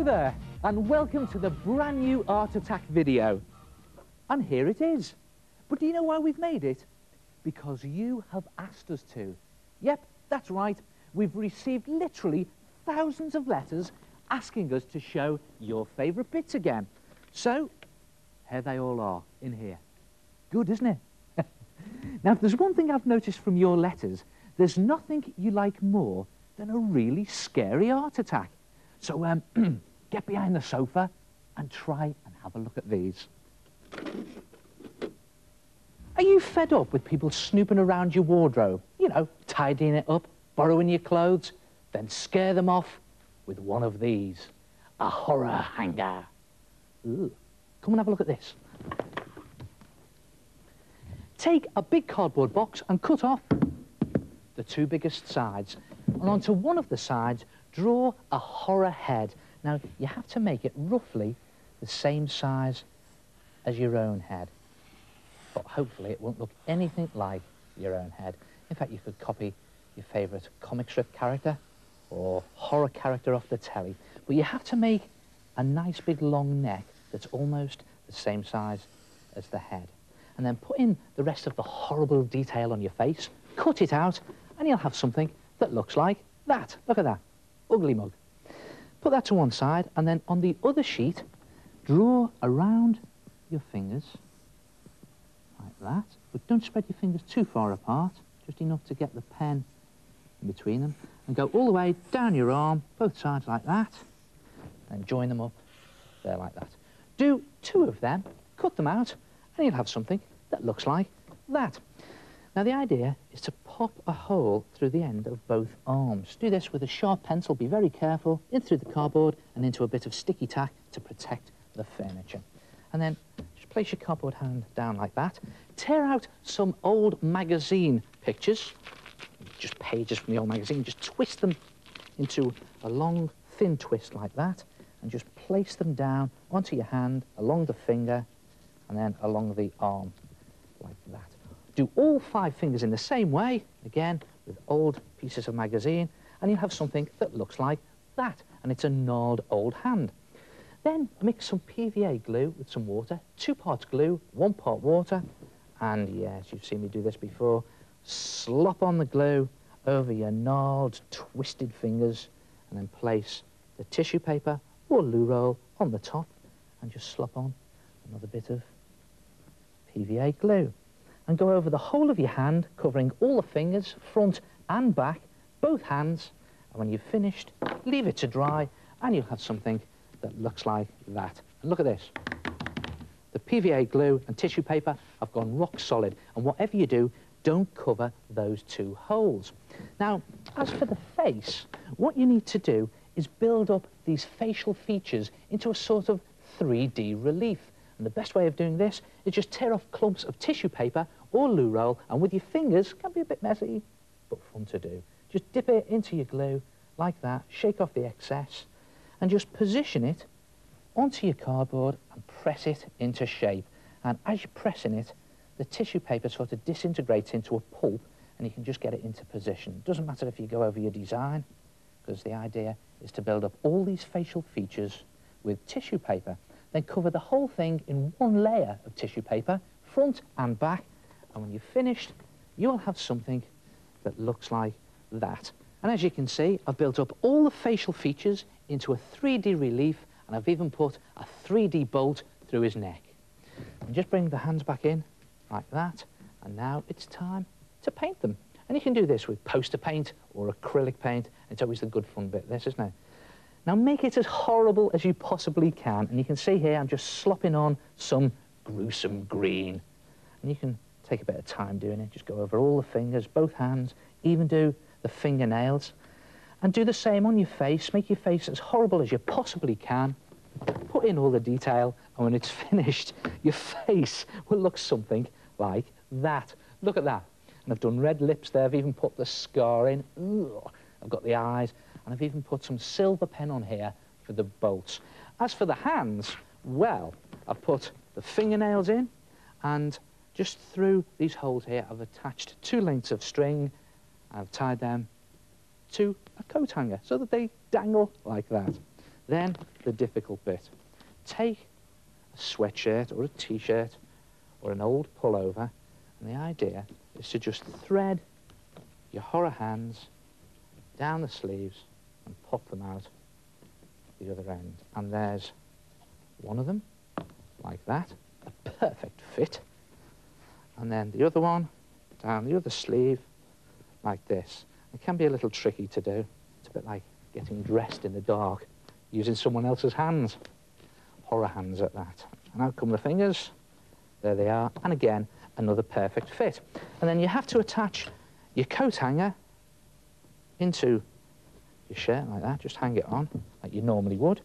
Hello there, and welcome to the brand new Art Attack video. And here it is. But do you know why we've made it? Because you have asked us to. Yep, that's right. We've received literally thousands of letters asking us to show your favourite bits again. So, here they all are, in here. Good, isn't it? Now, if there's one thing I've noticed from your letters, there's nothing you like more than a really scary art attack. So, get behind the sofa and try and have a look at these. Are you fed up with people snooping around your wardrobe? You know, tidying it up, borrowing your clothes, then scare them off with one of these. A horror hanger. Ooh. Come and have a look at this. Take a big cardboard box and cut off the two biggest sides. And onto one of the sides, draw a horror head. Now, you have to make it roughly the same size as your own head. But hopefully it won't look anything like your own head. In fact, you could copy your favourite comic strip character or horror character off the telly. But you have to make a nice big long neck that's almost the same size as the head. And then put in the rest of the horrible detail on your face, cut it out, and you'll have something that looks like that. Look at that. Ugly mug. Put that to one side, and then on the other sheet, draw around your fingers, like that. But don't spread your fingers too far apart, just enough to get the pen in between them, and go all the way down your arm, both sides like that, and join them up there like that. Do two of them, cut them out, and you'll have something that looks like that. Now, the idea is to pop a hole through the end of both arms. Do this with a sharp pencil, be very careful, in through the cardboard and into a bit of sticky tack to protect the furniture. And then just place your cardboard hand down like that. Tear out some old magazine pictures, just pages from the old magazine, just twist them into a long, thin twist like that, and just place them down onto your hand, along the finger, and then along the arm, like that. Do all 5 fingers in the same way, again, with old pieces of magazine, and you'll have something that looks like that, and it's a gnarled old hand. Then mix some PVA glue with some water, 2 parts glue, 1 part water, and yes, you've seen me do this before, slop on the glue over your gnarled, twisted fingers, and then place the tissue paper or loo roll on the top, and just slop on another bit of PVA glue. And go over the whole of your hand, covering all the fingers, front and back, both hands, and when you've finished, leave it to dry, and you'll have something that looks like that. And look at this. The PVA glue and tissue paper have gone rock solid, and whatever you do, don't cover those 2 holes. Now, as for the face, what you need to do is build up these facial features into a sort of 3D relief. And the best way of doing this is just tear off clumps of tissue paper or loo roll, and with your fingers, can be a bit messy, but fun to do. Just dip it into your glue like that, shake off the excess, and just position it onto your cardboard and press it into shape. And as you're pressing it, the tissue paper sort of disintegrates into a pulp, and you can just get it into position. It doesn't matter if you go over your design, because the idea is to build up all these facial features with tissue paper. Then cover the whole thing in 1 layer of tissue paper, front and back, and when you've finished, you'll have something that looks like that. And as you can see, I've built up all the facial features into a 3D relief, and I've even put a 3D bolt through his neck. And just bring the hands back in, like that, and now it's time to paint them. And you can do this with poster paint or acrylic paint. It's always the good fun bit, this, isn't it? Now make it as horrible as you possibly can, and you can see here I'm just slopping on some gruesome green. And you can take a bit of time doing it, just go over all the fingers, both hands, even do the fingernails, and do the same on your face. Make your face as horrible as you possibly can, put in all the detail, and when it's finished, your face will look something like that. Look at that. And I've done red lips there, I've even put the scar in. Ugh. I've got the eyes, and I've even put some silver pen on here for the bolts. As for the hands, well, I've put the fingernails in, and just through these holes here, I've attached 2 lengths of string. I've tied them to a coat hanger so that they dangle like that. Then the difficult bit. Take a sweatshirt or a t-shirt or an old pullover, and the idea is to just thread your horror hands down the sleeves and pop them out the other end. And there's one of them, like that, a perfect fit. And then the other one down the other sleeve, like this. It can be a little tricky to do. It's a bit like getting dressed in the dark using someone else's hands. Horror hands at that. And out come the fingers. There they are. And again, another perfect fit. And then you have to attach your coat hanger into your shirt like that. Just hang it on like you normally would.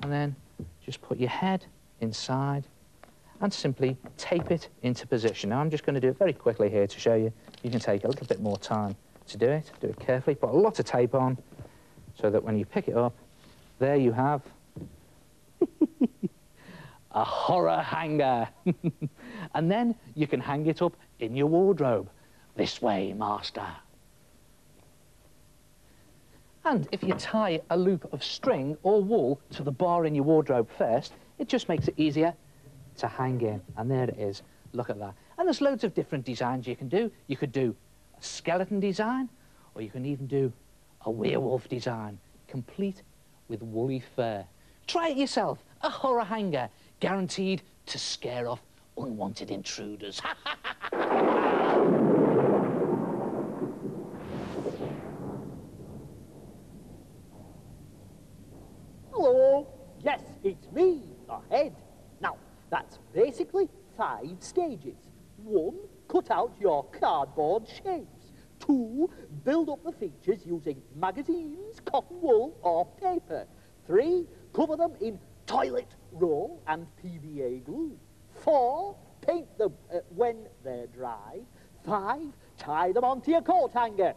And then just put your head inside and simply tape it into position. Now, I'm just going to do it very quickly here to show you. You can take a little bit more time to do it. Do it carefully. Put a lot of tape on so that when you pick it up, there you have a horror hanger. And then you can hang it up in your wardrobe. This way, master. And if you tie a loop of string or wool to the bar in your wardrobe first, it just makes it easier to hang in. And there it is. Look at that. And there's loads of different designs you can do. You could do a skeleton design, or you can even do a werewolf design, complete with woolly fur. Try it yourself. A horror hanger, guaranteed to scare off unwanted intruders. Hello. Yes, it's me, the head. Now, that's basically 5 stages. 1, cut out your cardboard shapes. 2, build up the features using magazines, cotton wool, or paper. 3, cover them in toilet roll and PVA glue. 4, paint them when they're dry. 5, tie them onto your coat hanger.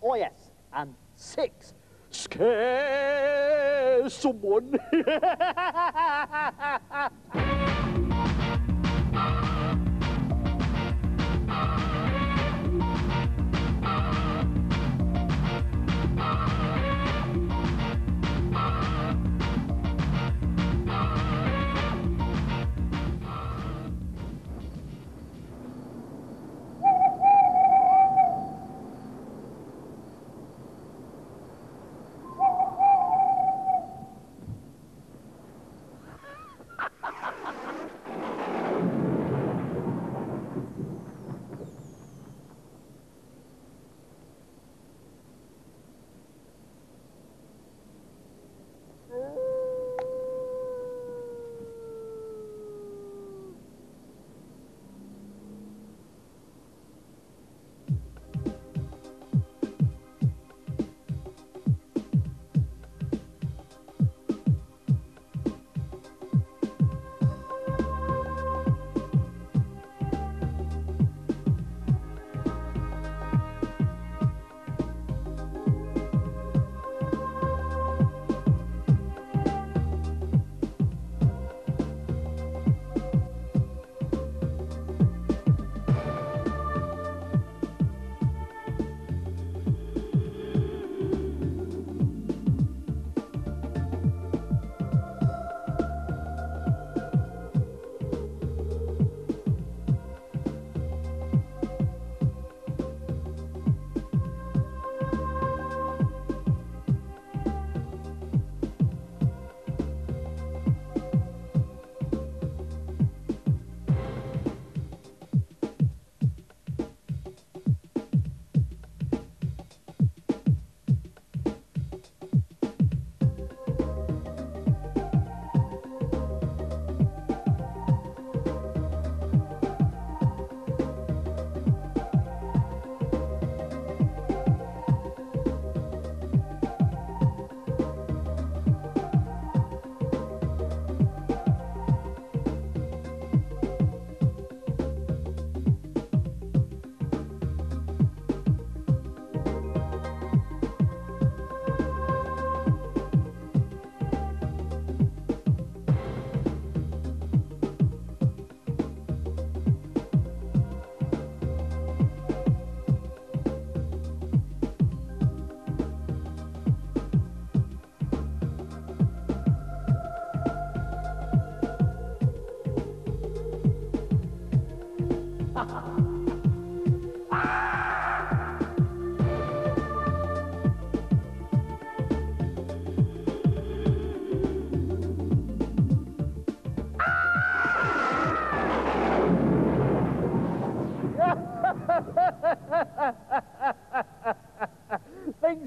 Oh yes. And 6, scare someone.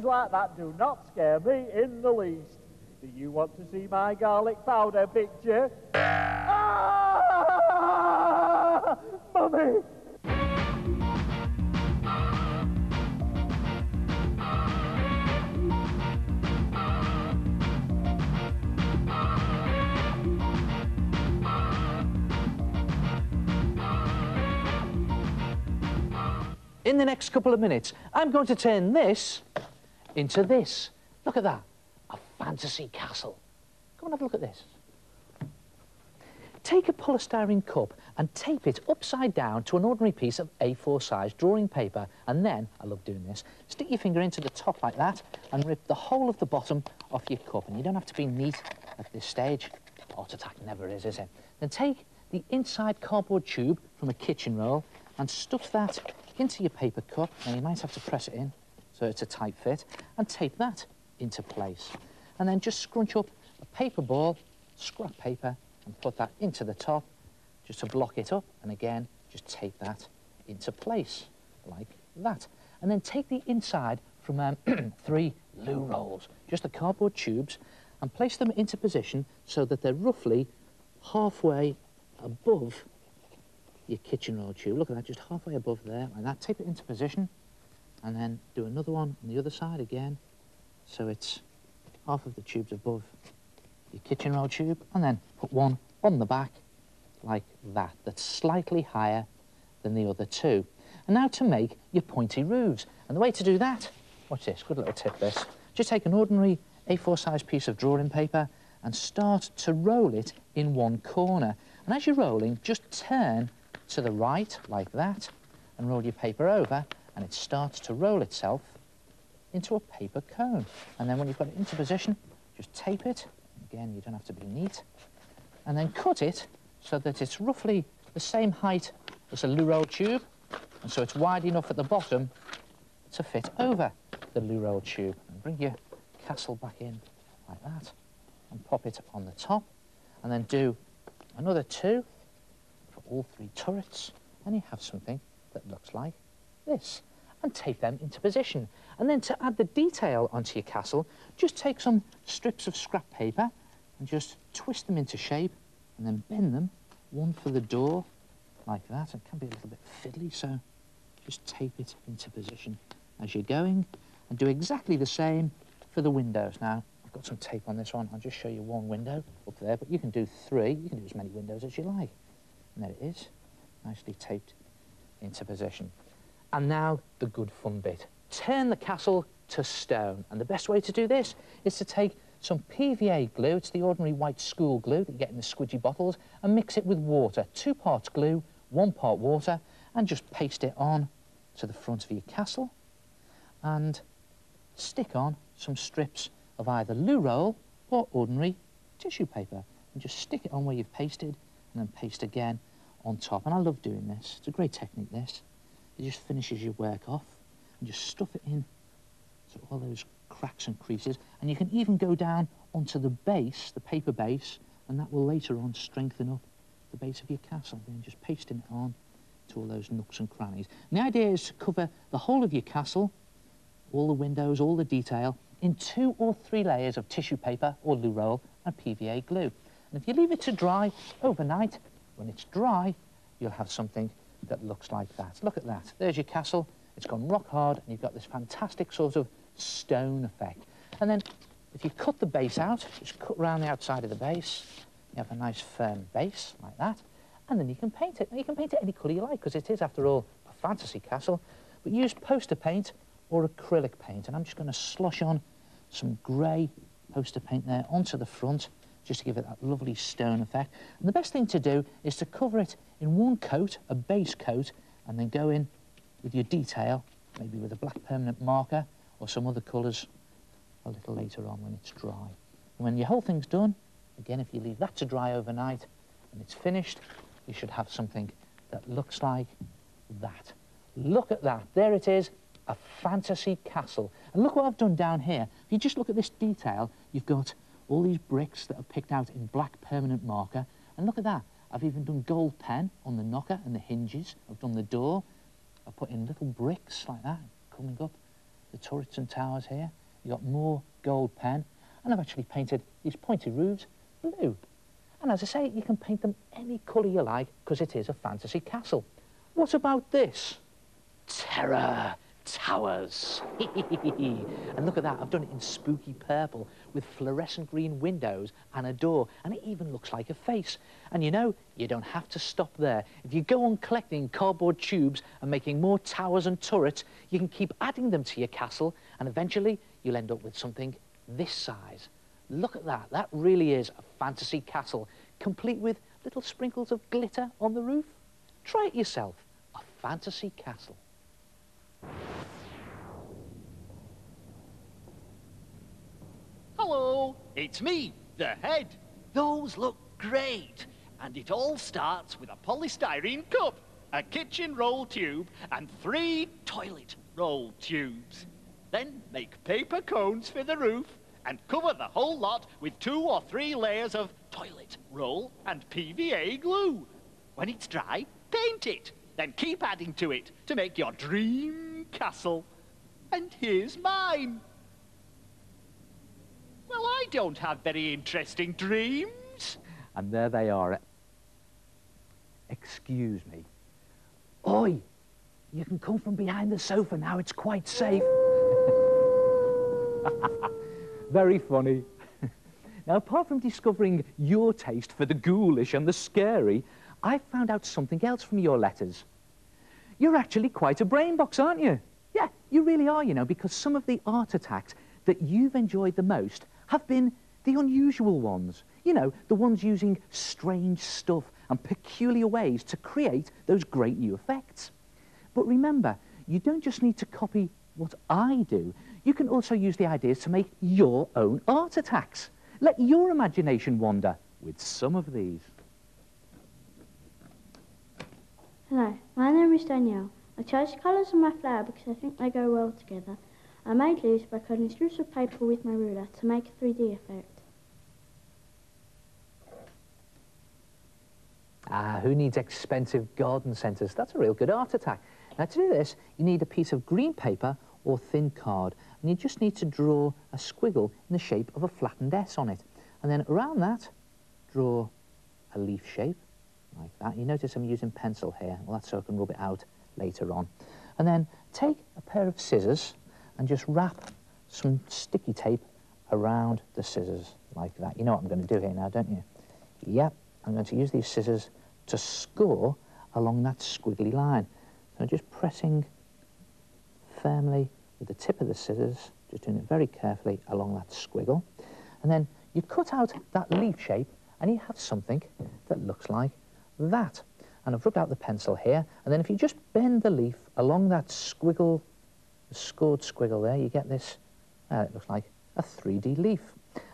like that do not scare me in the least. Do you want to see my garlic powder picture? Ah! Mummy! In the next couple of minutes, I'm going to turn this into this. Look at that, a fantasy castle. Go and have a look at this. Take a polystyrene cup and tape it upside down to an ordinary piece of A4 size drawing paper, and then, I love doing this, stick your finger into the top like that and rip the whole of the bottom off your cup. And you don't have to be neat at this stage. Art attack never is it? Then take the inside cardboard tube from a kitchen roll and stuff that into your paper cup. Now you might have to press it in so it's a tight fit, and tape that into place. And then just scrunch up a paper ball, scrap paper, and put that into the top just to block it up, and again just tape that into place like that. And then take the inside from 3 loo rolls, just the cardboard tubes, and place them into position so that they're roughly halfway above your kitchen roll tube. Look at that, just halfway above there, like that. Tape it into position, and then do another one on the other side again, so it's half of the tubes above your kitchen roll tube, and then put one on the back, like that, that's slightly higher than the other 2. And now to make your pointy roofs. And the way to do that, watch this, good little tip this. Just take an ordinary A4 size piece of drawing paper and start to roll it in one corner. And as you're rolling, just turn to the right, like that, and roll your paper over, and it starts to roll itself into a paper cone. And then when you've got it into position, just tape it. Again, you don't have to be neat. And then cut it so that it's roughly the same height as a loo roll tube, and so it's wide enough at the bottom to fit over the loo roll tube. And bring your castle back in like that, and pop it on the top, and then do another 2 for all 3 turrets, and you have something that looks like this, and tape them into position. And then to add the detail onto your castle, just take some strips of scrap paper and just twist them into shape, and then bend them, one for the door, like that. It can be a little bit fiddly, so just tape it into position as you're going, and do exactly the same for the windows. Now, I've got some tape on this one. I'll just show you 1 window up there, but you can do 3. You can do as many windows as you like. And there it is, nicely taped into position. And now the good fun bit. Turn the castle to stone. And the best way to do this is to take some PVA glue, it's the ordinary white school glue that you get in the squidgy bottles, and mix it with water. 2 parts glue, 1 part water, and just paste it on to the front of your castle, and stick on some strips of either loo roll or ordinary tissue paper, and just stick it on where you've pasted, and then paste again on top. And I love doing this. It's a great technique, this. It just finishes your work off, and just stuff it in to all those cracks and creases. And you can even go down onto the base, the paper base, and that will later on strengthen up the base of your castle. Then just pasting it on to all those nooks and crannies. And the idea is to cover the whole of your castle, all the windows, all the detail, in 2 or 3 layers of tissue paper or loo roll and PVA glue. And if you leave it to dry overnight, when it's dry, you'll have something that looks like that. Look at that. There's your castle. It's gone rock hard, and you've got this fantastic sort of stone effect. And then if you cut the base out, just cut around the outside of the base, you have a nice firm base like that, and then you can paint it. Now, you can paint it any colour you like, because it is, after all, a fantasy castle, but use poster paint or acrylic paint. And I'm just going to slosh on some grey poster paint there onto the front, just to give it that lovely stone effect. And the best thing to do is to cover it in 1 coat, a base coat, and then go in with your detail, maybe with a black permanent marker or some other colours a little later on when it's dry. And when your whole thing's done, again, if you leave that to dry overnight and it's finished, you should have something that looks like that. Look at that. There it is, a fantasy castle. And look what I've done down here. If you just look at this detail, you've got all these bricks that are picked out in black permanent marker. And look at that. I've even done gold pen on the knocker and the hinges. I've done the door. I've put in little bricks like that, coming up the turrets and towers here. You've got more gold pen, and I've actually painted these pointy roofs blue. And as I say, you can paint them any colour you like, because it is a fantasy castle. What about this? Terror towers. And look at that, I've done it in spooky purple with fluorescent green windows and a door, and it even looks like a face. And you know, you don't have to stop there. If you go on collecting cardboard tubes and making more towers and turrets, you can keep adding them to your castle, and eventually you'll end up with something this size. Look at that, that really is a fantasy castle, complete with little sprinkles of glitter on the roof. Try it yourself, a fantasy castle. Hello, it's me, the head. Those look great. And it all starts with a polystyrene cup, a kitchen roll tube, and 3 toilet roll tubes. Then make paper cones for the roof and cover the whole lot with 2 or 3 layers of toilet roll and PVA glue. When it's dry, paint it. Then keep adding to it to make your dream castle. And here's mine. Well, I don't have very interesting dreams. And there they are. Excuse me. Oi! You can come from behind the sofa now, it's quite safe. Very funny. Now, apart from discovering your taste for the ghoulish and the scary, I found out something else from your letters. You're actually quite a brain box, aren't you? Yeah, you really are, you know, because some of the art attacks that you've enjoyed the most have been the unusual ones. You know, the ones using strange stuff and peculiar ways to create those great new effects. But remember, you don't just need to copy what I do. You can also use the ideas to make your own art attacks. Let your imagination wander with some of these. Hello, my name is Danielle. I chose colours on my flower because I think they go well together. I made leaves by cutting strips of paper with my ruler to make a 3D effect. Ah, who needs expensive garden centres? That's a real good art attack. Now, to do this, you need a piece of green paper or thin card, and you just need to draw a squiggle in the shape of a flattened S on it. And then around that, draw a leaf shape, like that. You notice I'm using pencil here. Well, that's so I can rub it out later on. And then take a pair of scissors and just wrap some sticky tape around the scissors, like that. You know what I'm going to do here now, don't you? Yep, I'm going to use these scissors to score along that squiggly line. So I'm just pressing firmly with the tip of the scissors, just doing it very carefully along that squiggle. And then you cut out that leaf shape and you have something that looks like that. And I've rubbed out the pencil here, and then if you just bend the leaf along that squiggle, the scored squiggle there, you get this, it looks like a 3D leaf.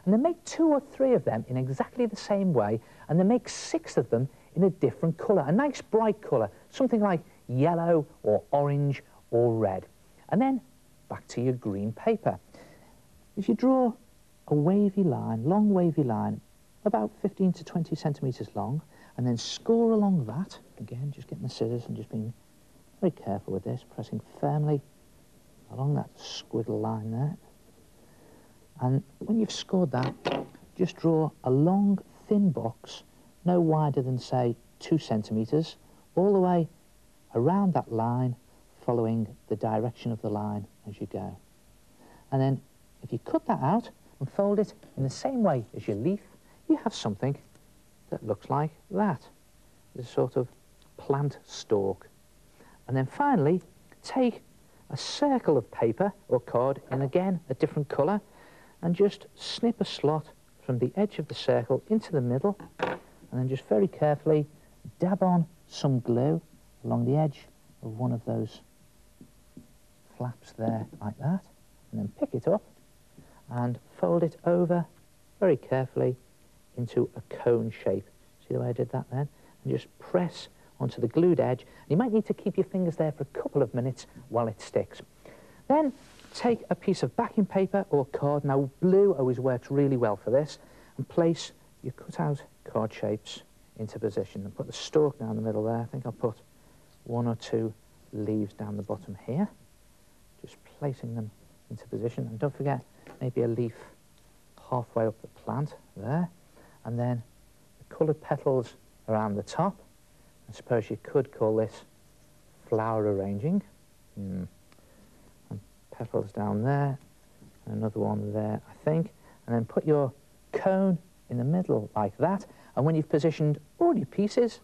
And then make 2 or 3 of them in exactly the same way, and then make 6 of them in a different colour, a nice bright colour, something like yellow or orange or red. And then back to your green paper. If you draw a wavy line, long wavy line, about 15 to 20 centimetres long, and then score along that, again, just getting the scissors and just being very careful with this, pressing firmly along that squiggle line there. And when you've scored that, just draw a long, thin box, no wider than, say, 2 centimetres, all the way around that line, following the direction of the line as you go. And then, if you cut that out and fold it in the same way as your leaf, you have something that looks like that. This sort of plant stalk. And then finally, take a circle of paper or card in, again, a different colour, and just snip a slot from the edge of the circle into the middle, and then just very carefully dab on some glue along the edge of one of those flaps there, like that, and then pick it up and fold it over very carefully into a cone shape. See the way I did that then? And just press onto the glued edge. You might need to keep your fingers there for a couple of minutes while it sticks. Then take a piece of backing paper or card. Now, blue always works really well for this, and place your cut out card shapes into position. And put the stalk down the middle there. I think I'll put 1 or 2 leaves down the bottom here. Just placing them into position. And don't forget, maybe a leaf halfway up the plant, there. And then the coloured petals around the top. I suppose you could call this flower arranging. And petals down there, and another one there, I think. And then put your cone in the middle like that. And when you've positioned all your pieces,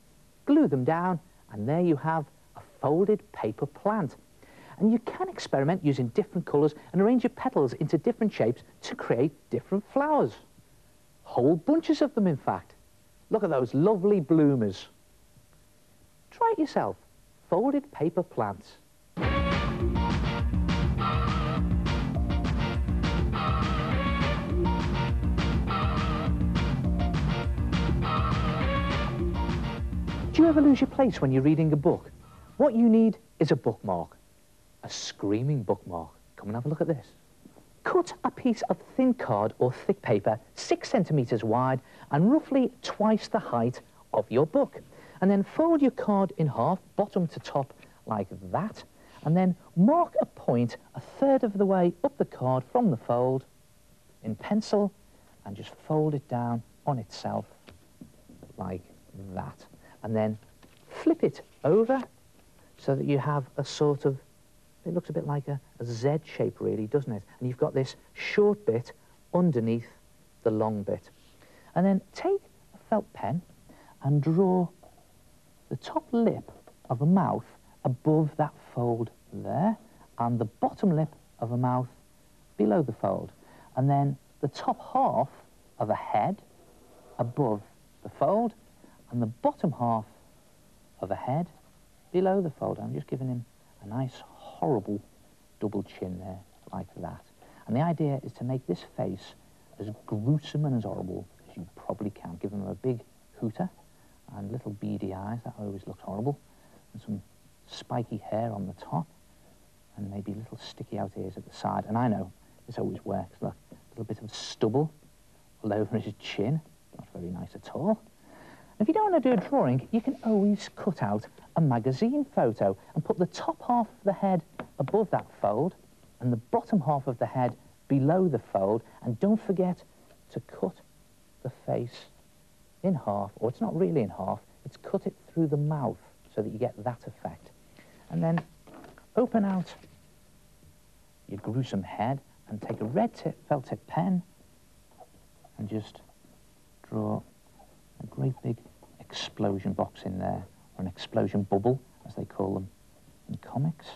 glue them down, and there you have a folded paper plant. And you can experiment using different colours and arrange your petals into different shapes to create different flowers. Whole bunches of them, in fact. Look at those lovely bloomers. Try it yourself. Folded paper plants. Do you ever lose your place when you're reading a book? What you need is a bookmark. A screaming bookmark. Come and have a look at this. Cut a piece of thin card or thick paper 6 centimetres wide and roughly twice the height of your book. And then fold your card in half, bottom to top, like that. And then mark a point 1/3 of the way up the card from the fold in pencil and just fold it down on itself like that. And then flip it over so that you have a sort of, it looks a bit like a Z shape really, doesn't it? And you've got this short bit underneath the long bit. And then take a felt pen and draw the top lip of a mouth above that fold there, and the bottom lip of a mouth below the fold. And then the top half of a head above the fold, and the bottom half of a head below the fold. I'm just giving him a nice, horrible double chin there, like that. And the idea is to make this face as gruesome and as horrible as you probably can. Give him a big hooter and little beady eyes, that always looks horrible, and some spiky hair on the top, and maybe little sticky out ears at the side. And I know this always works. Look, a little bit of stubble all over his chin. Not very nice at all. If you don't want to do a drawing, you can always cut out a magazine photo and put the top half of the head above that fold and the bottom half of the head below the fold. And don't forget to cut the face in half, or it's not really in half, it's cut it through the mouth so that you get that effect. And then open out your gruesome head and take a red felt tip pen and just draw a great big explosion box in there, or an explosion bubble, as they call them in comics,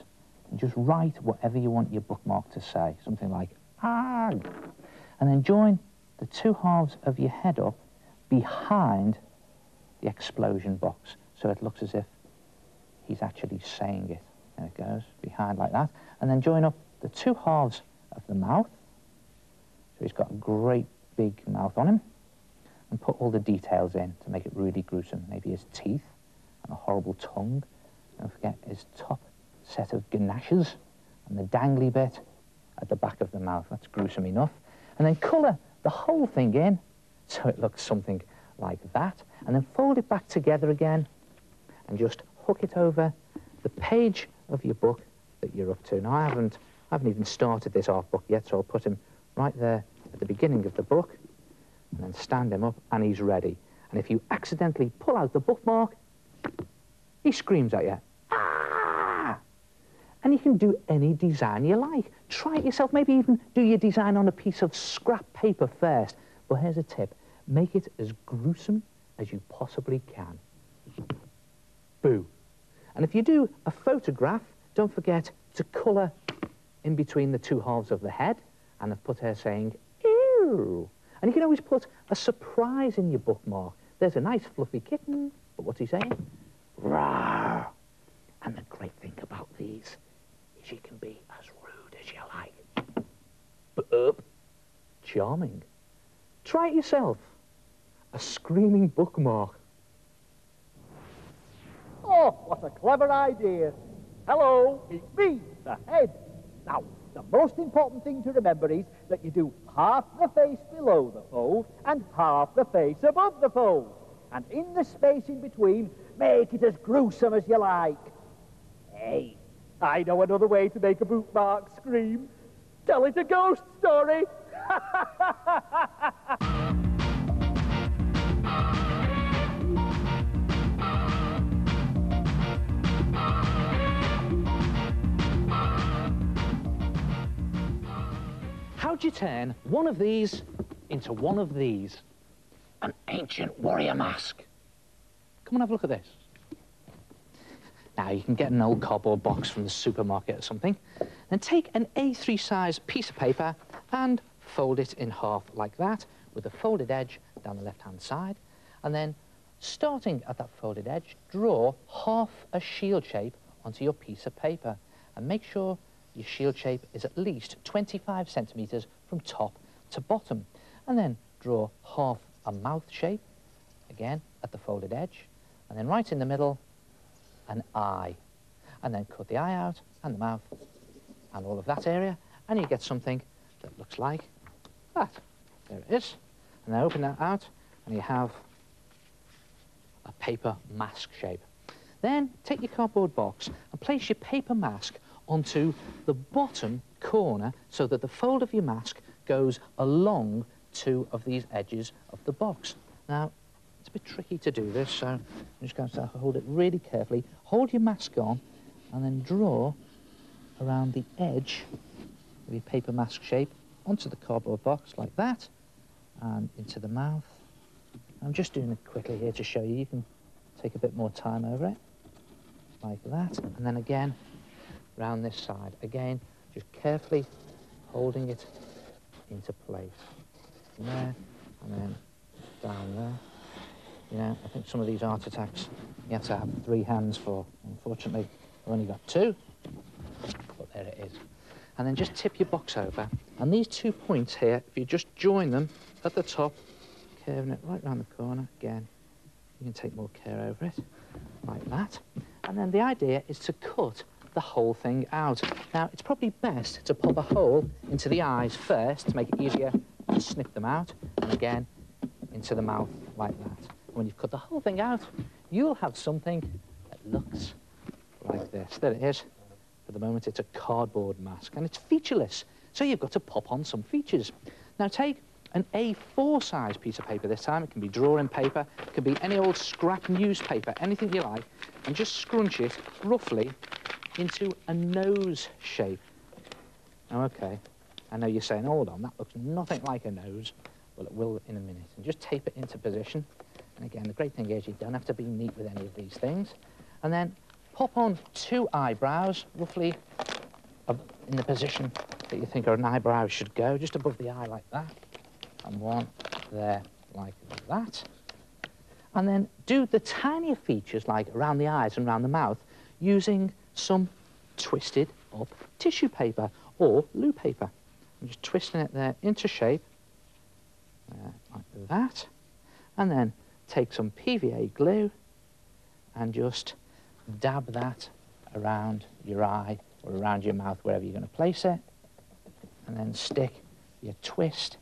and just write whatever you want your bookmark to say, something like, ah, and then join the two halves of your head up behind the explosion box, so it looks as if he's actually saying it. There it goes, behind like that, and then join up the two halves of the mouth, so he's got a great big mouth on him, and put all the details in to make it really gruesome. Maybe his teeth and a horrible tongue. Don't forget his top set of ganaches and the dangly bit at the back of the mouth. That's gruesome enough. And then colour the whole thing in so it looks something like that. And then fold it back together again and just hook it over the page of your book that you're up to. Now, I haven't even started this art book yet, so I'll put him right there at the beginning of the book, and then stand him up, and he's ready. And if you accidentally pull out the bookmark, he screams at you. Ah! And you can do any design you like. Try it yourself. Maybe even do your design on a piece of scrap paper first. But here's a tip. Make it as gruesome as you possibly can. Boo. And if you do a photograph, don't forget to colour in between the two halves of the head, and I've put her saying, ew. And you can always put a surprise in your bookmark. There's a nice fluffy kitten, but what's he saying? Rawr. And the great thing about these is you can be as rude as you like. But charming. Try it yourself. A screaming bookmark. Oh, what a clever idea. Hello, it's me, the head. Now, the most important thing to remember is that you do half the face below the fold and half the face above the fold. And in the space in between, make it as gruesome as you like. Hey, I know another way to make a bookmark scream. Tell it a ghost story. How'd you turn one of these into one of these? An ancient warrior mask. Come and have a look at this. Now, you can get an old cardboard box from the supermarket or something, then take an A3 size piece of paper and fold it in half like that, with a folded edge down the left-hand side, and then, starting at that folded edge, draw half a shield shape onto your piece of paper, and make sure your shield shape is at least 25 centimetres from top to bottom, and then draw half a mouth shape, again, at the folded edge, and then right in the middle, an eye, and then cut the eye out, and the mouth, and all of that area, and you get something that looks like that. There it is. And then open that out, and you have a paper mask shape. Then take your cardboard box and place your paper mask onto the bottom corner so that the fold of your mask goes along two of these edges of the box. Now, it's a bit tricky to do this, so I'm just going to hold it really carefully. Hold your mask on and then draw around the edge of your paper mask shape onto the cardboard box like that and into the mouth. I'm just doing it quickly here to show you. You can take a bit more time over it, like that. And then again, round this side. Again, just carefully holding it into place. From there, and then down there. You know, I think some of these art attacks you have to have 3 hands for. Unfortunately, I've only got 2, but there it is. And then just tip your box over. And these 2 points here, if you just join them at the top, curving it right round the corner, again, you can take more care over it, like that. And then the idea is to cut the whole thing out. Now, it's probably best to pop a hole into the eyes first to make it easier to snip them out, and again, into the mouth like that. When you've cut the whole thing out, you'll have something that looks like this. There it is. For the moment, it's a cardboard mask, and it's featureless, so you've got to pop on some features. Now, take an A4 size piece of paper this time. It can be drawing paper, it can be any old scrap newspaper, anything you like, and just scrunch it roughly into a nose shape. Now, okay, I know you're saying, hold on, that looks nothing like a nose. Well, it will in a minute. And just tape it into position. And again, the great thing is you don't have to be neat with any of these things. And then pop on 2 eyebrows, roughly in the position that you think an eyebrow should go, just above the eye like that. And 1 there, like that. And then do the tinier features, like around the eyes and around the mouth, using some twisted up tissue paper or loo paper. I'm just twisting it there into shape, like that. And then take some PVA glue and just dab that around your eye or around your mouth, wherever you're going to place it. And then stick your twist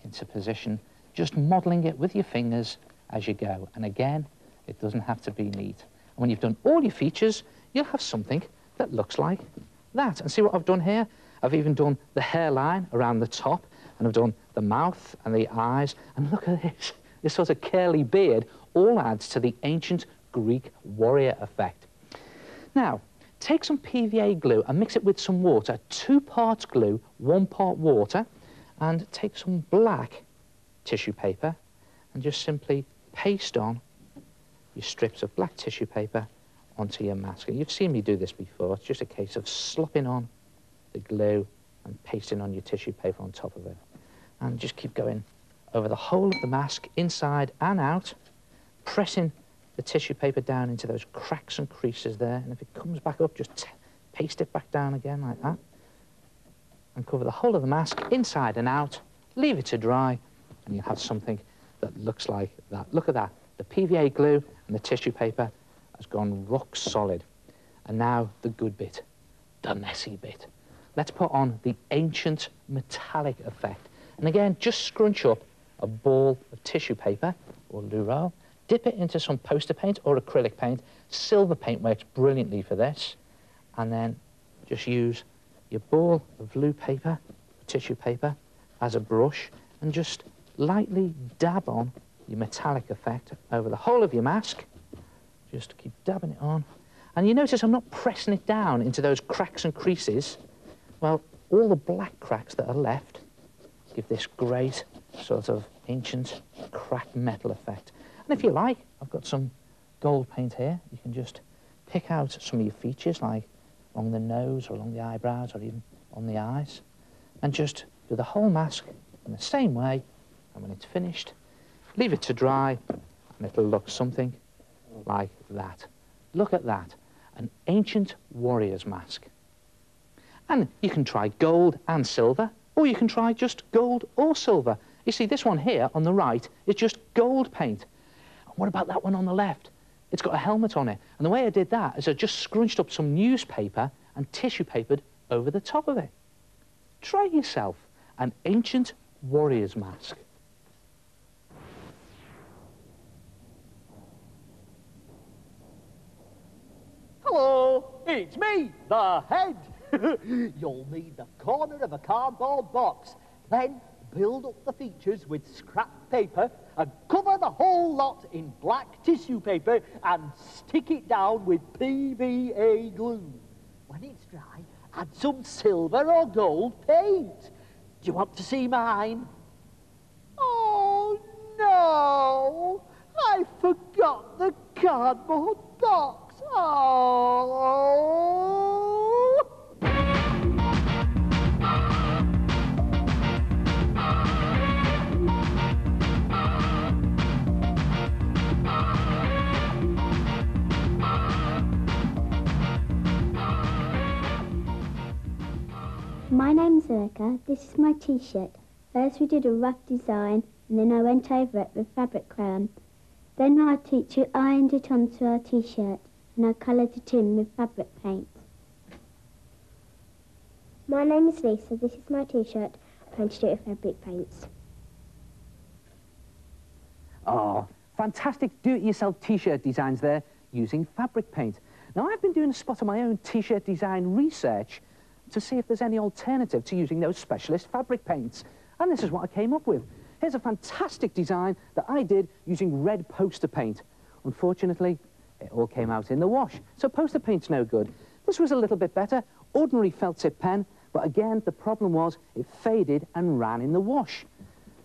into position, just modelling it with your fingers as you go. And again, it doesn't have to be neat. And when you've done all your features, you'll have something that looks like that. And see what I've done here? I've even done the hairline around the top, and I've done the mouth and the eyes. And look at this, this sort of curly beard all adds to the ancient Greek warrior effect. Now, take some PVA glue and mix it with some water, 2 parts glue, 1 part water, and take some black tissue paper and just simply paste on your strips of black tissue paper onto your mask. And you've seen me do this before. It's just a case of slopping on the glue and pasting on your tissue paper on top of it. And just keep going over the whole of the mask, inside and out, pressing the tissue paper down into those cracks and creases there. And if it comes back up, just paste it back down again like that. And cover the whole of the mask, inside and out, leave it to dry, and you'll have something that looks like that. Look at that. The PVA glue and the tissue paper has gone rock solid. And now the good bit, the messy bit. Let's put on the ancient metallic effect. And again, just scrunch up a ball of tissue paper or loo roll, dip it into some poster paint or acrylic paint. Silver paint works brilliantly for this. And then just use your ball of blue paper, tissue paper, as a brush, and just lightly dab on your metallic effect over the whole of your mask. Just keep dabbing it on. And you notice I'm not pressing it down into those cracks and creases. Well, all the black cracks that are left give this great sort of ancient cracked metal effect. And if you like, I've got some gold paint here. You can just pick out some of your features, like along the nose or along the eyebrows or even on the eyes, and just do the whole mask in the same way. And when it's finished, leave it to dry, and it'll look something like that. Look at that, an ancient warrior's mask. And you can try gold and silver, or you can try just gold or silver. You see, this one here on the right is just gold paint. And what about that one on the left? It's got a helmet on it. And the way I did that is I just scrunched up some newspaper and tissue papered over the top of it. Try it yourself, an ancient warrior's mask. Hello, it's me, the head. You'll need the corner of a cardboard box, then build up the features with scrap paper and cover the whole lot in black tissue paper and stick it down with PVA glue. When it's dry, add some silver or gold paint. Do you want to see mine? Oh, no! I forgot the cardboard box. Oh! My name's Erica. This is my t-shirt. First we did a rough design and then I went over it with fabric crayon. Then our teacher ironed it onto our t-shirt and I coloured it in with fabric paint. My name is Lisa. This is my t-shirt. I painted it with fabric paints. Oh, fantastic do-it-yourself t-shirt designs there using fabric paint. Now, I've been doing a spot of my own t-shirt design research to see if there's any alternative to using those specialist fabric paints. And this is what I came up with. Here's a fantastic design that I did using red poster paint. Unfortunately, it all came out in the wash, so poster paint's no good. This was a little bit better, ordinary felt tip pen, but again, the problem was it faded and ran in the wash.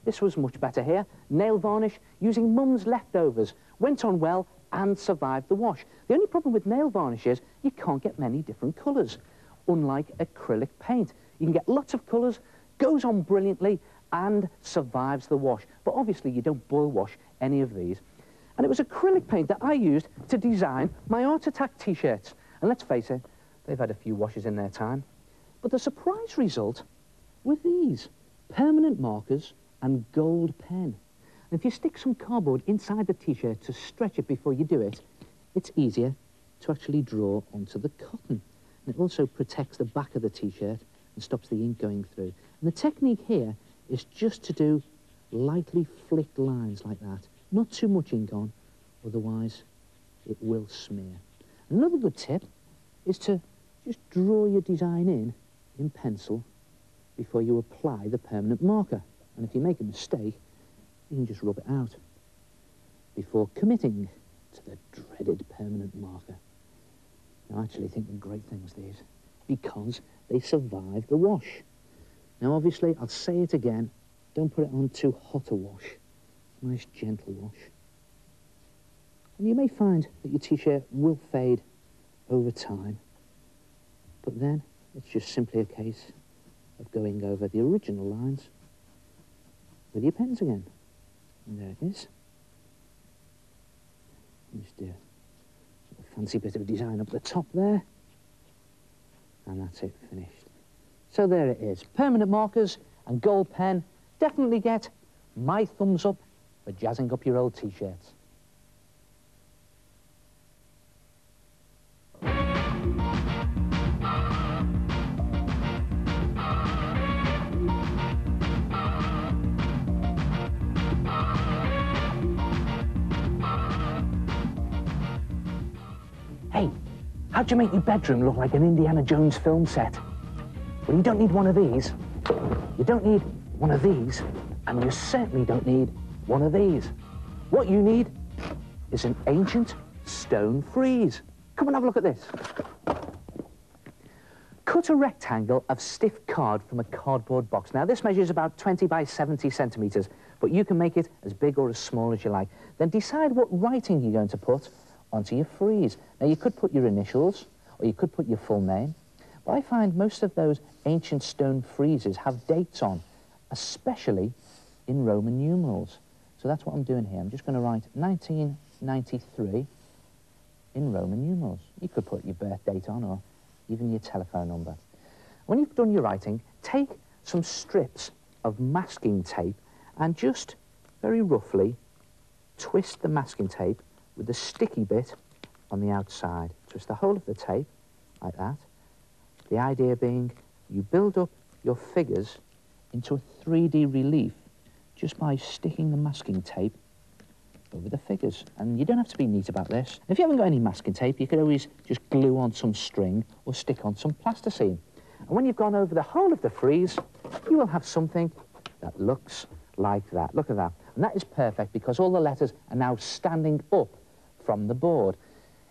This was much better here. Nail varnish using Mum's leftovers. Went on well and survived the wash. The only problem with nail varnish is you can't get many different colours. Unlike acrylic paint, you can get lots of colours, goes on brilliantly and survives the wash. But obviously you don't boil wash any of these. And it was acrylic paint that I used to design my Art Attack t-shirts. And let's face it, they've had a few washes in their time. But the surprise result were these, permanent markers and gold pen. And if you stick some cardboard inside the t-shirt to stretch it before you do it, it's easier to actually draw onto the cotton. And it also protects the back of the t-shirt and stops the ink going through. And the technique here is just to do lightly flicked lines like that. Not too much ink on, otherwise it will smear. Another good tip is to just draw your design in pencil before you apply the permanent marker. And if you make a mistake, you can just rub it out before committing to the dreaded permanent marker. Now, I actually think they're great things, these, because they survive the wash. Now, obviously, I'll say it again, don't put it on too hot a wash. Nice, gentle wash. And you may find that your t-shirt will fade over time, but then it's just simply a case of going over the original lines with your pens again. And there it is. Just do a fancy bit of design up the top there. And that's it, finished. So there it is. Permanent markers and gold pen. Definitely get my thumbs up for jazzing up your old t-shirts. Hey, how'd you make your bedroom look like an Indiana Jones film set? Well, you don't need one of these. You don't need one of these, and you certainly don't need one of these. What you need is an ancient stone frieze. Come and have a look at this. Cut a rectangle of stiff card from a cardboard box. Now, this measures about 20 by 70 centimetres, but you can make it as big or as small as you like. Then decide what writing you're going to put onto your frieze. Now, you could put your initials, or you could put your full name, but I find most of those ancient stone friezes have dates on, especially in Roman numerals. So that's what I'm doing here. I'm just going to write 1993 in Roman numerals. You could put your birth date on, or even your telephone number. When you've done your writing, take some strips of masking tape and just very roughly twist the masking tape with the sticky bit on the outside. Twist the whole of the tape like that. The idea being you build up your figures into a 3D relief just by sticking the masking tape over the figures. And you don't have to be neat about this. If you haven't got any masking tape, you could always just glue on some string or stick on some plasticine. And when you've gone over the whole of the frieze, you will have something that looks like that. Look at that. And that is perfect because all the letters are now standing up from the board.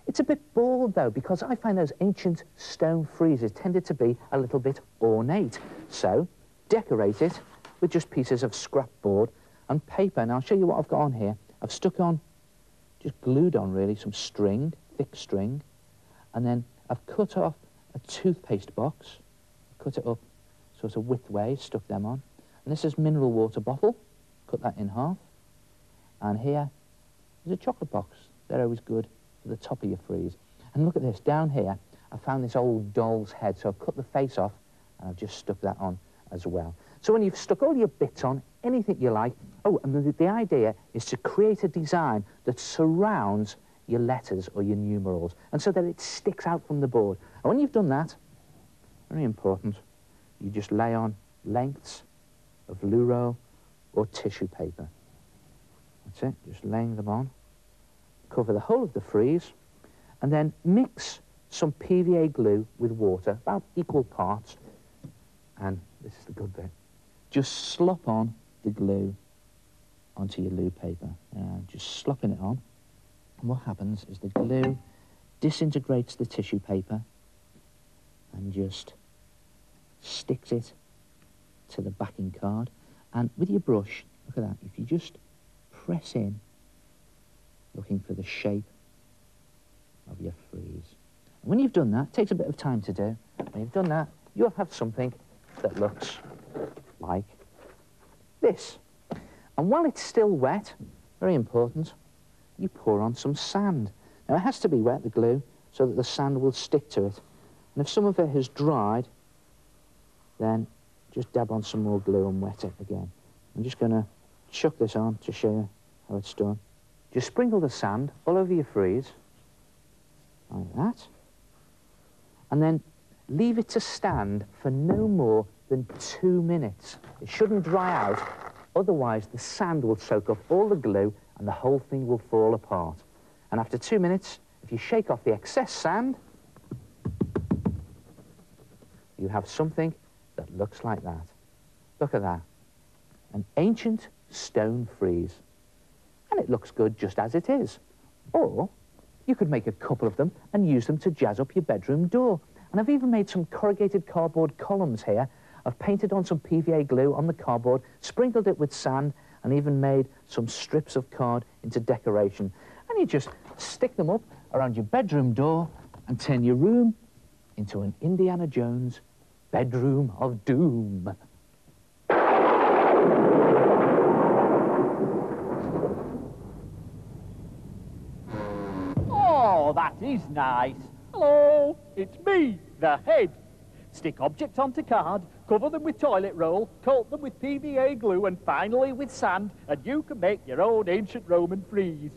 It's a bit bald, though, because I find those ancient stone friezes tended to be a little bit ornate. So, decorate it with just pieces of scrap board and paper. And I'll show you what I've got on here. I've stuck on, just glued on really, some string, thick string, and then I've cut off a toothpaste box, cut it up sort of widthways, stuck them on. And this is mineral water bottle, cut that in half. And here is a chocolate box. They're always good for the top of your frieze. And look at this, down here, I found this old doll's head, so I've cut the face off and I've just stuck that on as well. So when you've stuck all your bits on, anything you like, oh, and the idea is to create a design that surrounds your letters or your numerals, and so that it sticks out from the board. And when you've done that, very important, you just lay on lengths of loo roll or tissue paper. That's it, just laying them on. Cover the whole of the frieze, and then mix some PVA glue with water, about equal parts, and this is the good bit. Just slop on the glue onto your loo paper. Just slopping it on. And what happens is the glue disintegrates the tissue paper and just sticks it to the backing card. And with your brush, look at that, if you just press in, looking for the shape of your frieze. And when you've done that, it takes a bit of time to do. When you've done that, you'll have something that looks like this. And while it's still wet, very important, you pour on some sand. Now, it has to be wet, the glue, so that the sand will stick to it. And if some of it has dried, then just dab on some more glue and wet it again. I'm just going to chuck this on to show you how it's done. Just sprinkle the sand all over your frieze, like that. And then leave it to stand for no more than 2 minutes. It shouldn't dry out, otherwise the sand will soak up all the glue and the whole thing will fall apart. And after 2 minutes, if you shake off the excess sand, you have something that looks like that. Look at that. An ancient stone frieze. And it looks good just as it is. Or you could make a couple of them and use them to jazz up your bedroom door. And I've even made some corrugated cardboard columns here. I've painted on some PVA glue on the cardboard, sprinkled it with sand, and even made some strips of card into decoration. And you just stick them up around your bedroom door and turn your room into an Indiana Jones bedroom of doom. Oh, that is nice. Hello, it's me, the head. Stick objects onto card, cover them with toilet roll, coat them with PVA glue, and finally with sand, and you can make your own ancient Roman frieze.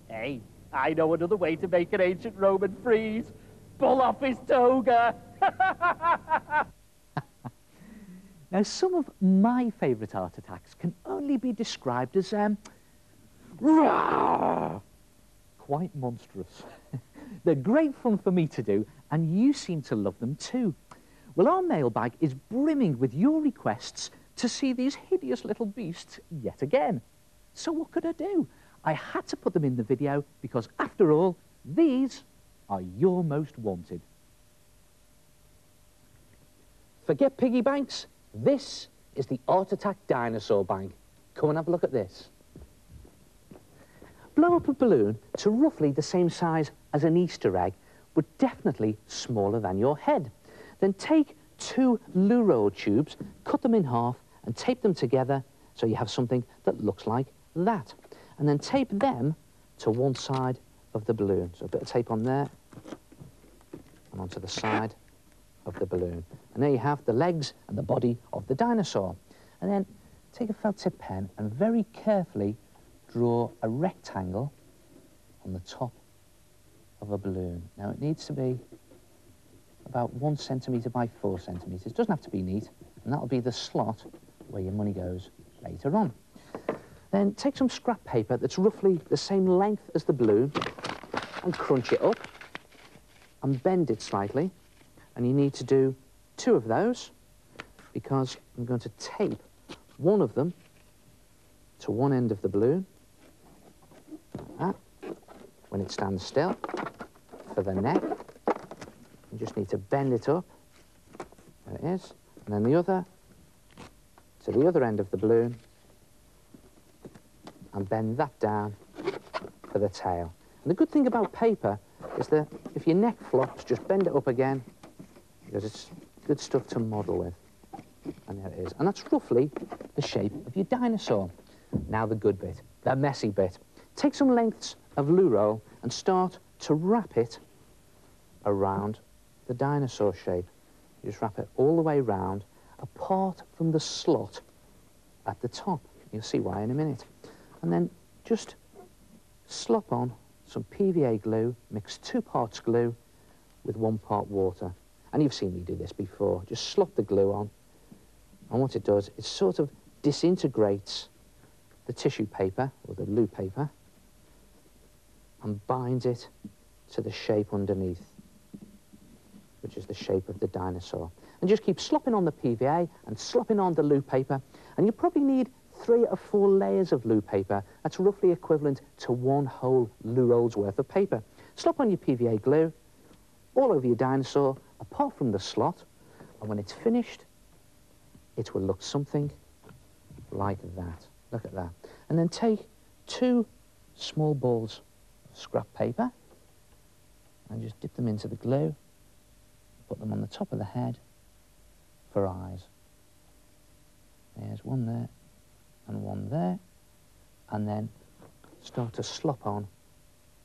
Hey, I know another way to make an ancient Roman frieze. Pull off his toga. Now, some of my favourite art attacks can only be described as, quite monstrous. They're great fun for me to do, and you seem to love them too. Well, our mailbag is brimming with your requests to see these hideous little beasts yet again. So what could I do? I had to put them in the video because, after all, these are your most wanted. Forget piggy banks. This is the Art Attack Dinosaur Bank. Come and have a look at this. Blow up a balloon to roughly the same size as an Easter egg, but definitely smaller than your head. Then take 2 loo roll tubes, cut them in half and tape them together so you have something that looks like that. And then tape them to one side of the balloon. So a bit of tape on there and onto the side of the balloon. And there you have the legs and the body of the dinosaur. And then take a felt tip pen and very carefully draw a rectangle on the top of a balloon. Now it needs to be about 1 centimetre by 4 centimetres. It doesn't have to be neat, and that'll be the slot where your money goes later on. Then take some scrap paper that's roughly the same length as the balloon and crunch it up and bend it slightly. And you need to do 2 of those because I'm going to tape one of them to one end of the balloon, like that, when it stands still, for the neck. You just need to bend it up, there it is, and then the other to the other end of the balloon and bend that down for the tail. And the good thing about paper is that if your neck flops, just bend it up again because it's good stuff to model with. And there it is. And that's roughly the shape of your dinosaur. Now the good bit, the messy bit. Take some lengths of loo roll and start to wrap it around the dinosaur shape. You just wrap it all the way round, apart from the slot at the top. You'll see why in a minute. And then just slop on some PVA glue, mix 2 parts glue with 1 part water. And you've seen me do this before. Just slop the glue on, and what it does, it sort of disintegrates the tissue paper, or the loo paper, and binds it to the shape underneath, which is the shape of the dinosaur. And just keep slopping on the PVA and slopping on the loo paper, and you probably need 3 or 4 layers of loo paper. That's roughly equivalent to 1 whole loo roll's worth of paper. Slop on your PVA glue all over your dinosaur, apart from the slot, and when it's finished, it will look something like that. Look at that. And then take 2 small balls of scrap paper and just dip them into the glue, put them on the top of the head for eyes. There's 1 there and 1 there, and then start to slop on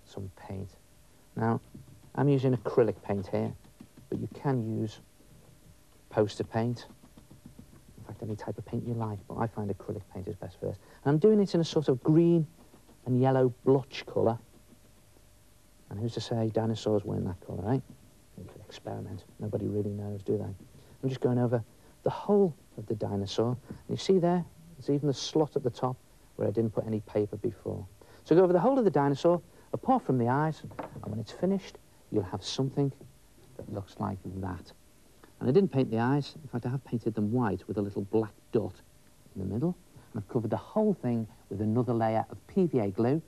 some paint. Now, I'm using acrylic paint here, but you can use poster paint. In fact, any type of paint you like, but I find acrylic paint is best first. And I'm doing it in a sort of green and yellow blotch colour. And who's to say dinosaurs weren't that colour, eh? You could experiment. Nobody really knows, do they? I'm just going over the whole of the dinosaur. And you see there, there's even the slot at the top where I didn't put any paper before. So go over the whole of the dinosaur, apart from the eyes, and when it's finished, you'll have something that looks like that. And I didn't paint the eyes. In fact, I have painted them white with a little black dot in the middle. And I've covered the whole thing with another layer of PVA glue,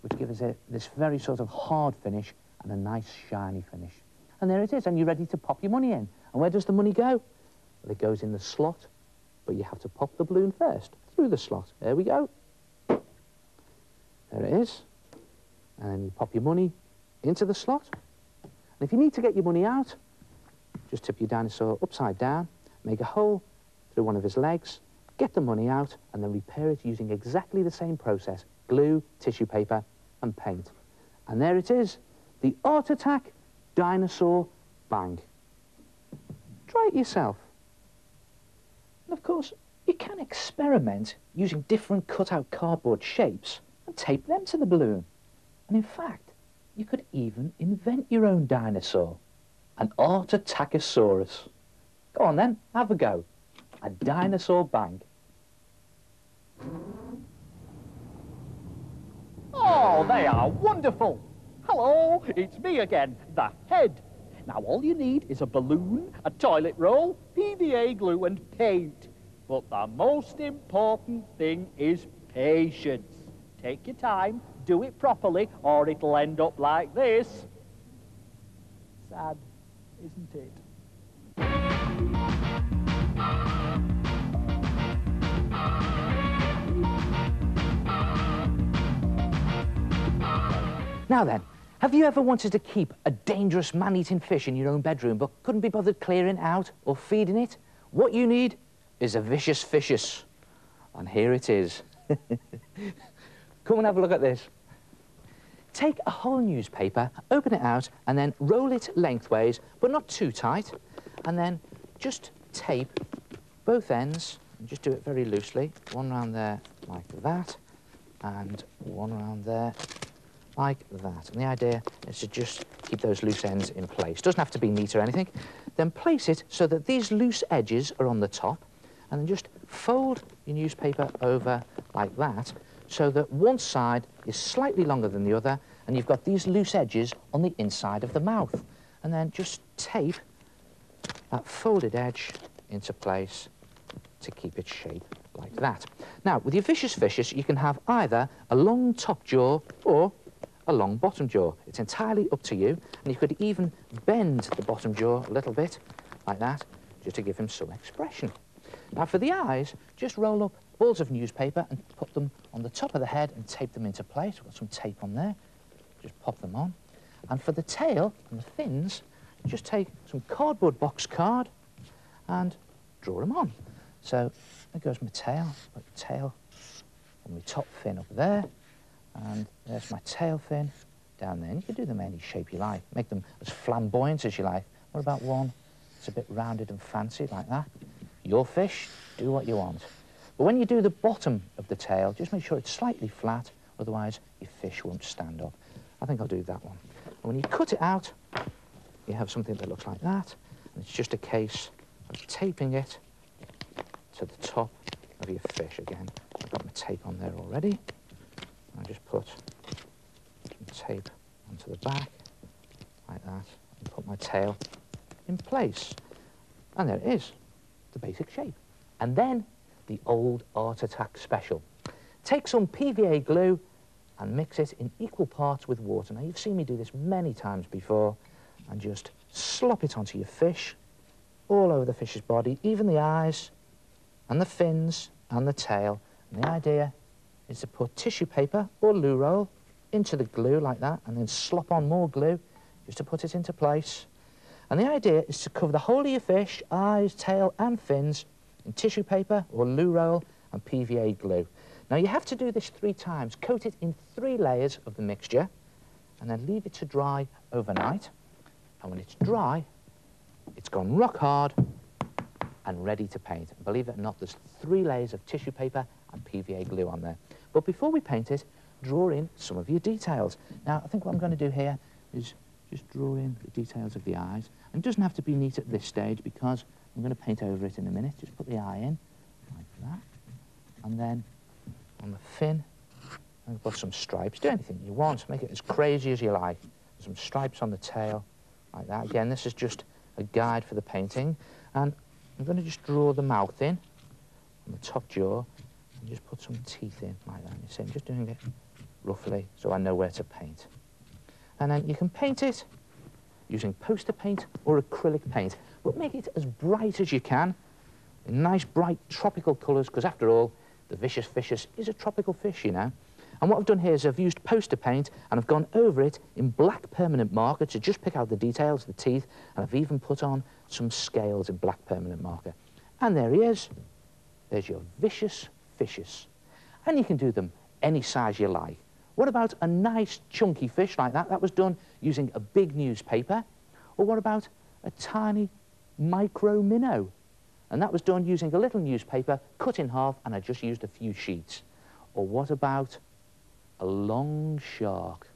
which gives it this very sort of hard finish and a nice shiny finish. And there it is, and you're ready to pop your money in. And where does the money go? Well, it goes in the slot, but you have to pop the balloon first, through the slot. There we go. There it is. And then you pop your money into the slot. And if you need to get your money out, just tip your dinosaur upside down, make a hole through one of his legs, get the money out, and then repair it using exactly the same process: glue, tissue paper, and paint. And there it is, the Art Attack Dinosaur Bang. Try it yourself. And of course, you can experiment using different cut-out cardboard shapes and tape them to the balloon. And in fact, you could even invent your own dinosaur, an Art Attackosaurus. Go on then, have a go. A dinosaur bang. Oh, they are wonderful. Hello, it's me again, the head. Now, all you need is a balloon, a toilet roll, PVA glue and paint. But the most important thing is patience. Take your time, do it properly, or it'll end up like this. Sad, isn't it? Now then, have you ever wanted to keep a dangerous man-eating fish in your own bedroom but couldn't be bothered clearing it out or feeding it? What you need is a Vicious Vicious. And here it is. Come and have a look at this. Take a whole newspaper, open it out, and then roll it lengthways, but not too tight. And then just tape both ends, and just do it very loosely. One round there like that, and one around there like that. And the idea is to just keep those loose ends in place. Doesn't have to be neat or anything. Then place it so that these loose edges are on the top, and then just fold your newspaper over like that, so that one side is slightly longer than the other, and you've got these loose edges on the inside of the mouth. And then just tape that folded edge into place to keep its shape like that. Now, with your Vicious Vicious, you can have either a long top jaw or a long bottom jaw. It's entirely up to you, and you could even bend the bottom jaw a little bit, like that, just to give him some expression. Now, for the eyes, just roll up balls of newspaper and put them on the top of the head and tape them into place. We've got some tape on there. Just pop them on. And for the tail and the fins, just take some cardboard box card and draw them on. So there goes my tail. Put the tail on my top fin up there, and there's my tail fin down there. And you can do them any shape you like. Make them as flamboyant as you like. What about one that's a bit rounded and fancy like that? Your fish, do what you want. But when you do the bottom of the tail, just make sure it's slightly flat, otherwise your fish won't stand up. I think I'll do that one. And when you cut it out, you have something that looks like that, and it's just a case of taping it to the top of your fish again. I've got my tape on there already. I just put some tape onto the back, like that, and put my tail in place. And there it is, the basic shape. And then the old Art Attack special. Take some PVA glue and mix it in equal parts with water. Now, you've seen me do this many times before, and just slop it onto your fish, all over the fish's body, even the eyes and the fins and the tail. And the idea is to put tissue paper or loo roll into the glue like that, and then slop on more glue just to put it into place. And the idea is to cover the whole of your fish, eyes, tail and fins, in tissue paper or loo roll and PVA glue. Now, you have to do this 3 times. Coat it in 3 layers of the mixture, and then leave it to dry overnight. And when it's dry, it's gone rock hard and ready to paint. And believe it or not, there's 3 layers of tissue paper and PVA glue on there. But before we paint it, draw in some of your details. Now, I think what I'm going to do here is just draw in the details of the eyes. And it doesn't have to be neat at this stage, because I'm going to paint over it in a minute. Just put the eye in, like that. And then on the fin, and put some stripes. Do anything you want. Make it as crazy as you like. Some stripes on the tail, like that. Again, this is just a guide for the painting. And I'm going to just draw the mouth in on the top jaw, and just put some teeth in, like that. You see, I'm just doing it roughly so I know where to paint. And then you can paint it using poster paint or acrylic paint, but make it as bright as you can, in nice, bright, tropical colours, because after all, the Vicious Vicious is a tropical fish, you know. And what I've done here is I've used poster paint, and I've gone over it in black permanent marker to just pick out the details, the teeth, and I've even put on some scales in black permanent marker. And there he is. There's your Vicious Vicious. And you can do them any size you like. What about a nice chunky fish like that? That was done using a big newspaper. Or what about a tiny micro minnow? And that was done using a little newspaper cut in half, and I just used a few sheets. Or what about a long shark?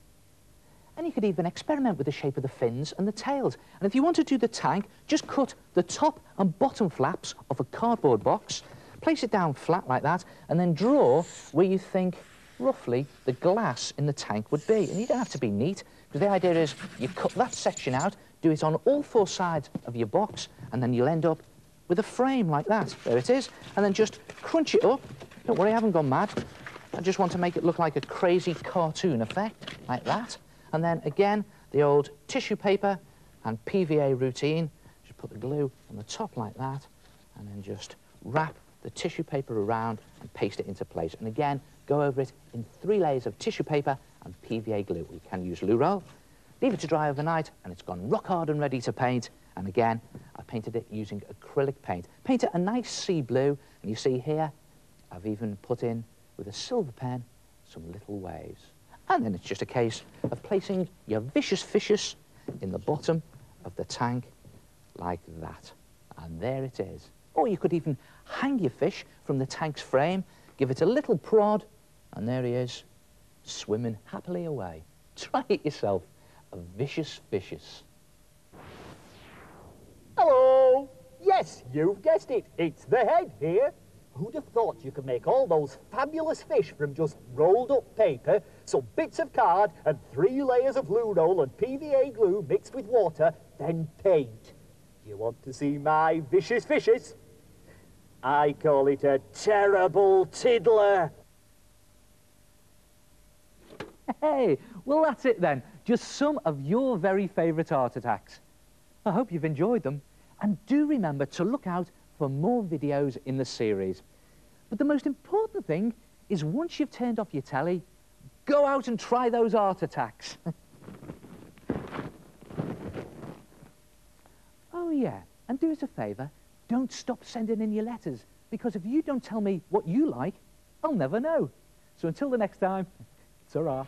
And you could even experiment with the shape of the fins and the tails. And if you want to do the tank, just cut the top and bottom flaps of a cardboard box, place it down flat like that, and then draw where you think roughly the glass in the tank would be. And you don't have to be neat, because the idea is you cut that section out, do it on all four sides of your box, and then you'll end up with a frame like that. There it is. And then just crunch it up. Don't worry, I haven't gone mad. I just want to make it look like a crazy cartoon effect, like that. And then again, the old tissue paper and PVA routine. Just put the glue on the top like that, and then just wrap the tissue paper around and paste it into place. And again, go over it in 3 layers of tissue paper and PVA glue. You can use loo roll. Leave it to dry overnight, and it's gone rock hard and ready to paint. And again, I painted it using acrylic paint. Paint it a nice sea blue, and you see here, I've even put in, with a silver pen, some little waves. And then it's just a case of placing your Visious in the bottom of the tank like that. And there it is. Or you could even hang your fish from the tank's frame, give it a little prod, and there he is, swimming happily away. Try it yourself, a Visious. Hello! Yes, you've guessed it. It's the head here. Who'd have thought you could make all those fabulous fish from just rolled up paper, some bits of card, and 3 layers of loo roll and PVA glue mixed with water, then paint? You want to see my Visious? I call it a terrible tiddler. Hey, well, that's it then. Just some of your very favourite art attacks. I hope you've enjoyed them. And do remember to look out for more videos in the series. But the most important thing is once you've turned off your telly, go out and try those art attacks. Oh yeah, and do us a favour, don't stop sending in your letters, because if you don't tell me what you like, I'll never know. So until the next time, ta-ra.